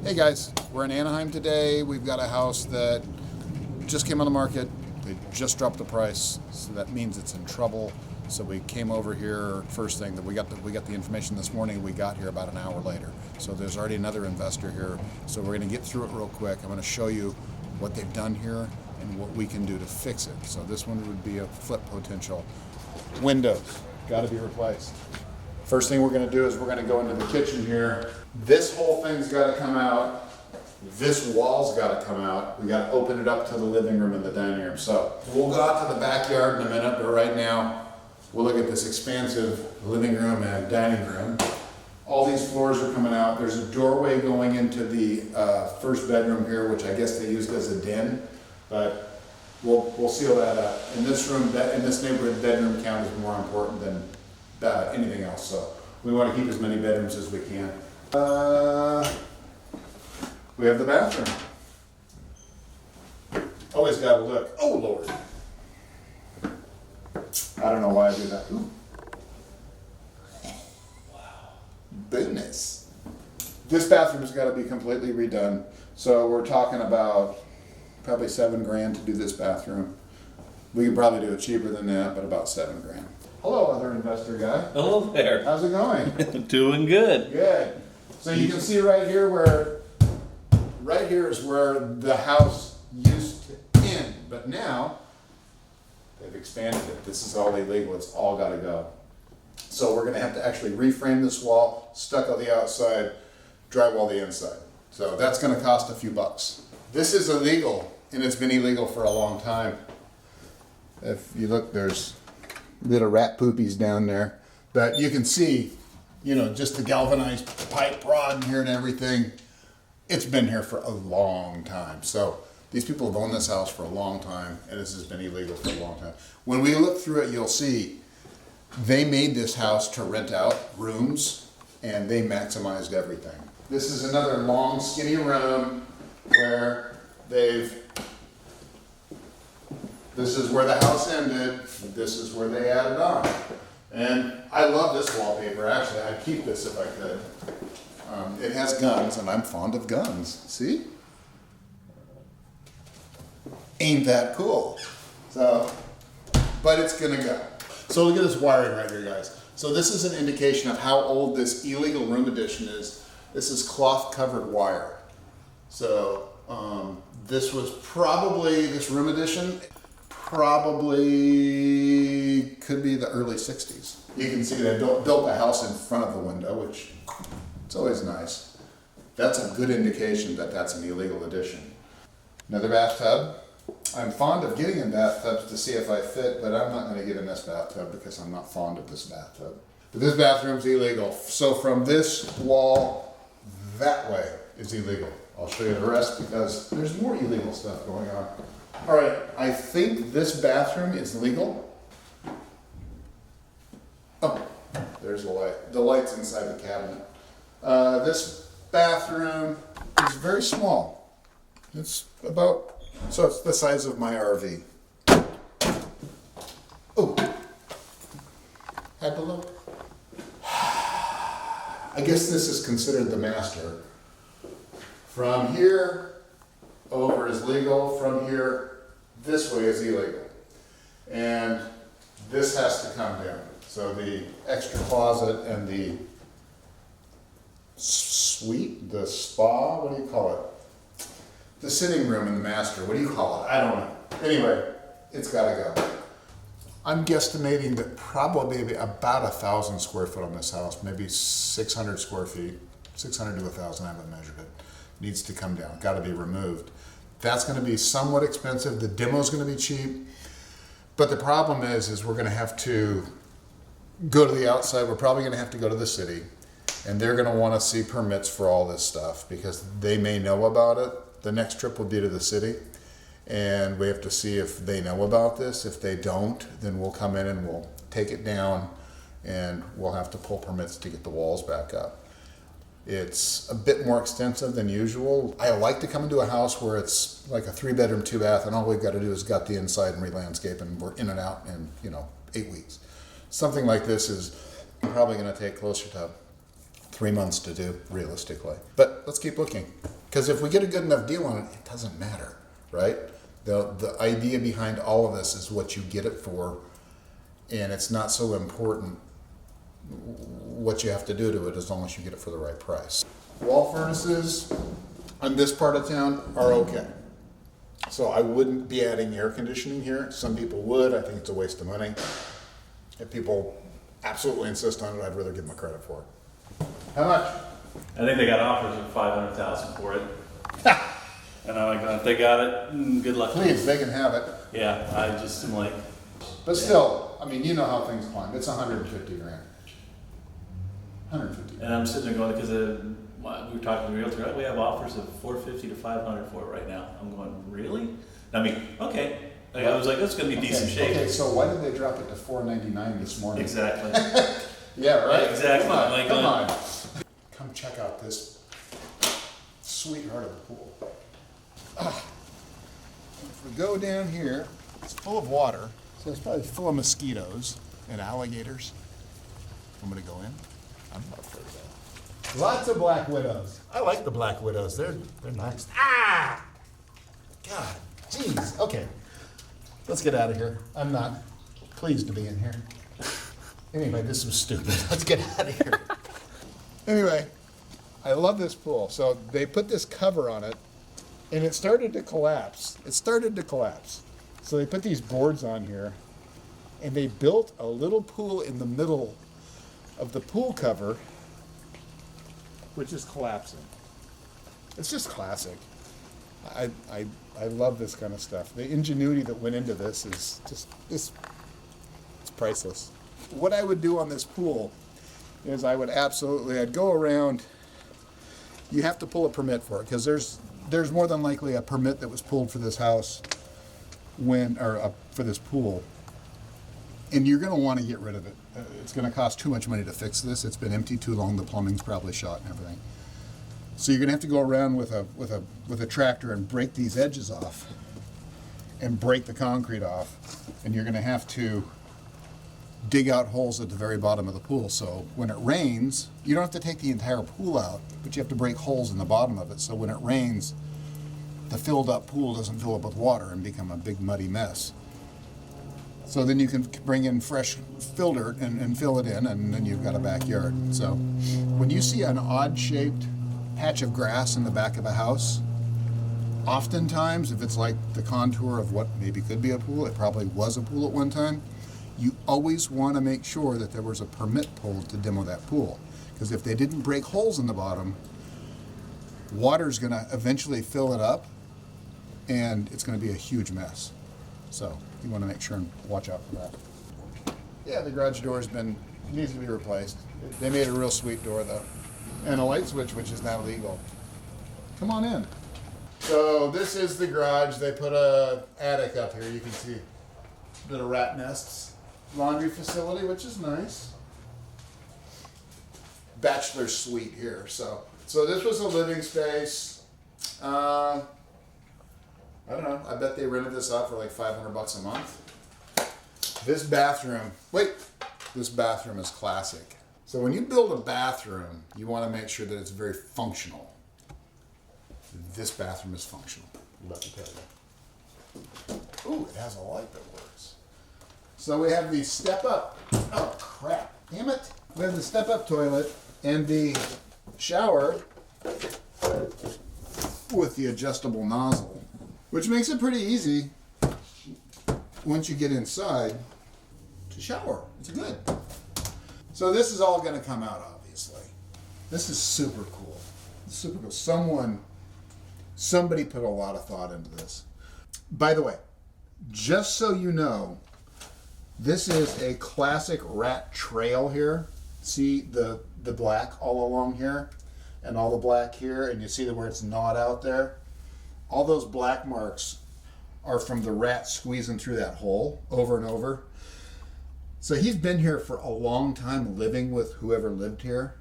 Hey guys, we're in Anaheim today. We've got a house that just came on the market. They just dropped the price, so that means it's in trouble. So we came over here first thing that we got the information this morning. We got here about an hour later. So there's already another investor here. So we're going to get through it real quick. I'm going to show you what they've done here and what we can do to fix it. So this one would be a flip potential. Windows got to be replaced. First thing we're going to do is we're going to go into the kitchen here. This whole thing's got to come out. This wall's got to come out. We got to open it up to the living room and the dining room. So we'll go out to the backyard in a minute, but right now we'll look at this expansive living room and dining room. All these floors are coming out. There's a doorway going into the first bedroom here, which I guess they used as a den, but we'll seal that up. In this room, in this neighborhood, bedroom count is more important than anything else. So we want to keep as many bedrooms as we can. We have the bathroom. Always got to look. Oh Lord. I don't know why I do that. Ooh. Wow. Goodness. This bathroom's got to be completely redone. So we're talking about probably $7,000 to do this bathroom. We could probably do it cheaper than that, but about $7,000. Hello, other investor guy. Hello there. How's it going? Doing good. Good. So you can see right here is where the house used to end, but now they've expanded it. This is all illegal. It's all got to go. So we're going to have to actually reframe this wall, stucco the outside, drywall the inside. So that's going to cost a few bucks. This is illegal, and it's been illegal for a long time. If you look, there's little rat poopies down there, but you can see, you know, just the galvanized pipe rod in here and everything. It's been here for a long time. So these people have owned this house for a long time, and this has been illegal for a long time. When we look through it, you'll see they made this house to rent out rooms, and they maximized everything. This is another long, skinny room where this is where the house ended. This is where they added on. And I love this wallpaper. Actually, I'd keep this if I could. It has guns, and I'm fond of guns. See? Ain't that cool? So, but it's gonna go. So look at this wiring right here, guys. So this is an indication of how old this illegal room addition is. This is cloth-covered wire. So this was probably, this room addition, probably could be the early 60s. You can see they built a house in front of the window, which it's always nice. That's a good indication that that's an illegal addition. Another bathtub. I'm fond of getting in bathtubs to see if I fit, but I'm not going to get in this bathtub because I'm not fond of this bathtub. But this bathroom's illegal. So from this wall that way is illegal. I'll show you the rest because there's more illegal stuff going on. All right, I think this bathroom is legal. Oh, there's the light. The light's inside the cabinet. This bathroom is very small. It's the size of my RV. Oh, had to look. I guess this is considered the master. From here over is legal. From here this way is illegal. And this has to come down. So the extra closet and the suite, the spa, what do you call it? The sitting room in the master, what do you call it? I don't know. Anyway, it's gotta go. I'm guesstimating that probably about 1,000 square foot on this house, maybe 600 square feet, 600 to 1,000, I haven't measured it, needs to come down, gotta be removed. That's gonna be somewhat expensive. The demo's gonna be cheap, but the problem is we're gonna have to go to the outside. We're probably gonna have to go to the city, and they're gonna wanna see permits for all this stuff because they may know about it. The next trip will be to the city, and we have to see if they know about this. If they don't, then we'll come in and we'll take it down, and we'll have to pull permits to get the walls back up. It's a bit more extensive than usual. I like to come into a house where it's like a 3-bedroom, 2-bath, and all we've got to do is gut the inside and re-landscape, and we're in and out in 8 weeks. Something like this is probably going to take closer to 3 months to do, realistically. But let's keep looking. Because if we get a good enough deal on it, it doesn't matter, right? The idea behind all of this is what you get it for, and it's not so important what you have to do to it as long as you get it for the right price. Wall furnaces on this part of town are okay. So I wouldn't be adding air conditioning here. Some people would. I think it's a waste of money. If people absolutely insist on it, I'd rather give them a credit for it. How much? I think they got offers of $500,000 for it. And I'm like, if they got it, good luck. Please, they can have it. Yeah, I just am like, But still, I mean, you know how things climb. It's 150 grand. 150. and I'm sitting there going, because we were talking to the realtor, we have offers of $450 to $500 for it right now. I'm going, really? I mean, okay. Like, I was like, that's going to be decent shape. Okay, so why did they drop it to $499 this morning? Exactly. Yeah, right? Yeah, exactly. Come on, Like, come on. Come check out this sweetheart of a pool. If we go down here, it's full of water, so it's probably full of mosquitoes and alligators. I'm gonna go in. I'm not afraid of that. Lots of black widows. I like the black widows. They're nice. Ah! God, jeez. Okay, let's get out of here. I'm not pleased to be in here. Anyway, this was stupid. Let's get out of here. Anyway, I love this pool. So they put this cover on it, and it started to collapse. So they put these boards on here, and they built a little pool in the middle of the pool cover, which is collapsing. It's just classic. I love this kind of stuff. The ingenuity that went into this is just it's priceless. What I would do on this pool is I'd go around. You have to pull a permit for it because there's more than likely a permit that was pulled for this house for this pool, and you're going to want to get rid of it. It's going to cost too much money to fix this. It's been empty too long. The plumbing's probably shot and everything. So you're going to have to go around with a tractor and break these edges off, and break the concrete off, and you're going to have to dig out holes at the very bottom of the pool. So when it rains, you don't have to take the entire pool out, but you have to break holes in the bottom of it. So when it rains, the filled up pool doesn't fill up with water and become a big muddy mess. So then you can bring in fresh fill dirt and fill it in, and then you've got a backyard. So when you see an odd shaped patch of grass in the back of a house, oftentimes if it's like the contour of what maybe could be a pool, it probably was a pool at one time, you always want to make sure that there was a permit pulled to demo that pool. Because if they didn't break holes in the bottom, water's going to eventually fill it up, and it's going to be a huge mess. So you want to make sure and watch out for that. Yeah, the garage door needs to be replaced. They made a real sweet door though. And a light switch, which is not legal. Come on in. So this is the garage. They put a attic up here. You can see a bit of rat nests. Laundry facility, which is nice. Bachelor suite here. So this was a living space. I don't know. I bet they rented this out for like $500 a month. This bathroom is classic. So when you build a bathroom, you want to make sure that it's very functional. This bathroom is functional. Let me tell you. Ooh, it has a light that works. So we have the step-up. Oh, crap. Damn it. We have the step-up toilet and the shower with the adjustable nozzle, which makes it pretty easy once you get inside to shower. It's good. So this is all going to come out, obviously. This is super cool. Super cool. Somebody put a lot of thought into this. By the way, just so you know, this is a classic rat trail here. See the black all along here and all the black here, and you see where it's gnawed out there? All those black marks are from the rat squeezing through that hole over and over. So he's been here for a long time, living with whoever lived here.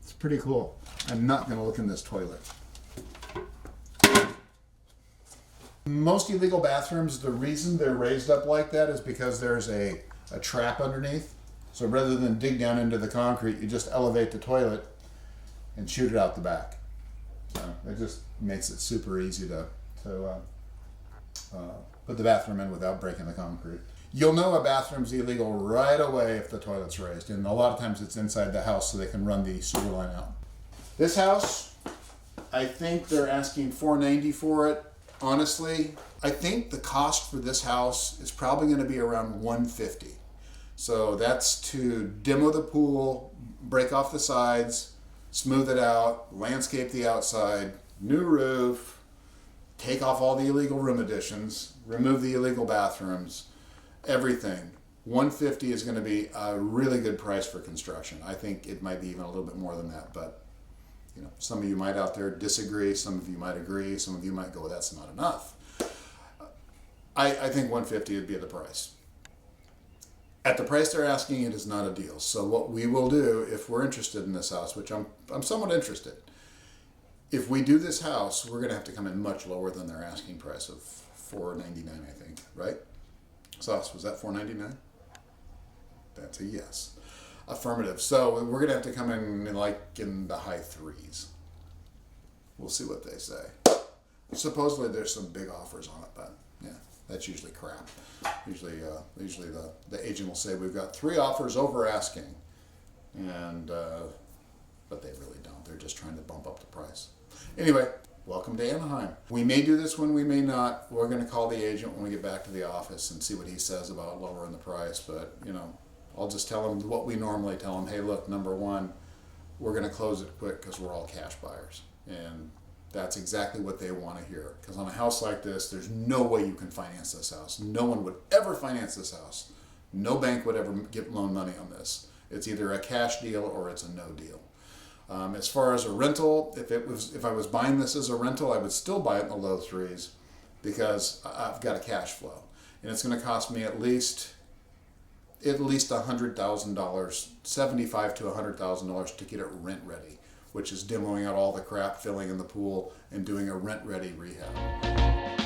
It's pretty cool. I'm not going to look in this toilet. Most illegal bathrooms, the reason they're raised up like that is because there's a trap underneath. So rather than dig down into the concrete, you just elevate the toilet and shoot it out the back. So it just makes it super easy to put the bathroom in without breaking the concrete. You'll know a bathroom's illegal right away if the toilet's raised, and a lot of times it's inside the house so they can run the sewer line out. This house, I think they're asking $490 for it. Honestly, I think the cost for this house is probably going to be around $150. So that's to demo the pool, break off the sides, smooth it out, landscape the outside, new roof, take off all the illegal room additions, remove the illegal bathrooms, everything. $150 is going to be a really good price for construction. I think it might be even a little bit more than that, but you know, some of you might out there disagree, some of you might agree, some of you might go, well, that's not enough. I think $150 would be the price. At the price they're asking, it is not a deal. So what we will do, if we're interested in this house, which I'm somewhat interested, if we do this house, we're going to have to come in much lower than their asking price of $499, I think, right? Sauce, was that $499? That's a yes. Affirmative. So we're going to have to come in in the high threes. We'll see what they say. Supposedly there's some big offers on it, but yeah, that's usually crap. Usually the agent will say we've got 3 offers over asking, and but they really don't. They're just trying to bump up the price. Anyway, welcome to Anaheim. We may do this one, we may not. We're going to call the agent when we get back to the office and see what he says about lowering the price. But you know, I'll just tell him what we normally tell him. Hey, look, number one, we're going to close it quick because we're all cash buyers, and that's exactly what they want to hear. Because on a house like this, there's no way you can finance this house. No one would ever finance this house. No bank would ever loan money on this. It's either a cash deal or it's a no deal. As far as a rental, if I was buying this as a rental, I would still buy it in the low threes because I've got a cash flow, and it's going to cost me at least $100,000, $75,000 to $100,000 to get it rent ready, which is demoing out all the crap, filling in the pool, and doing a rent ready rehab.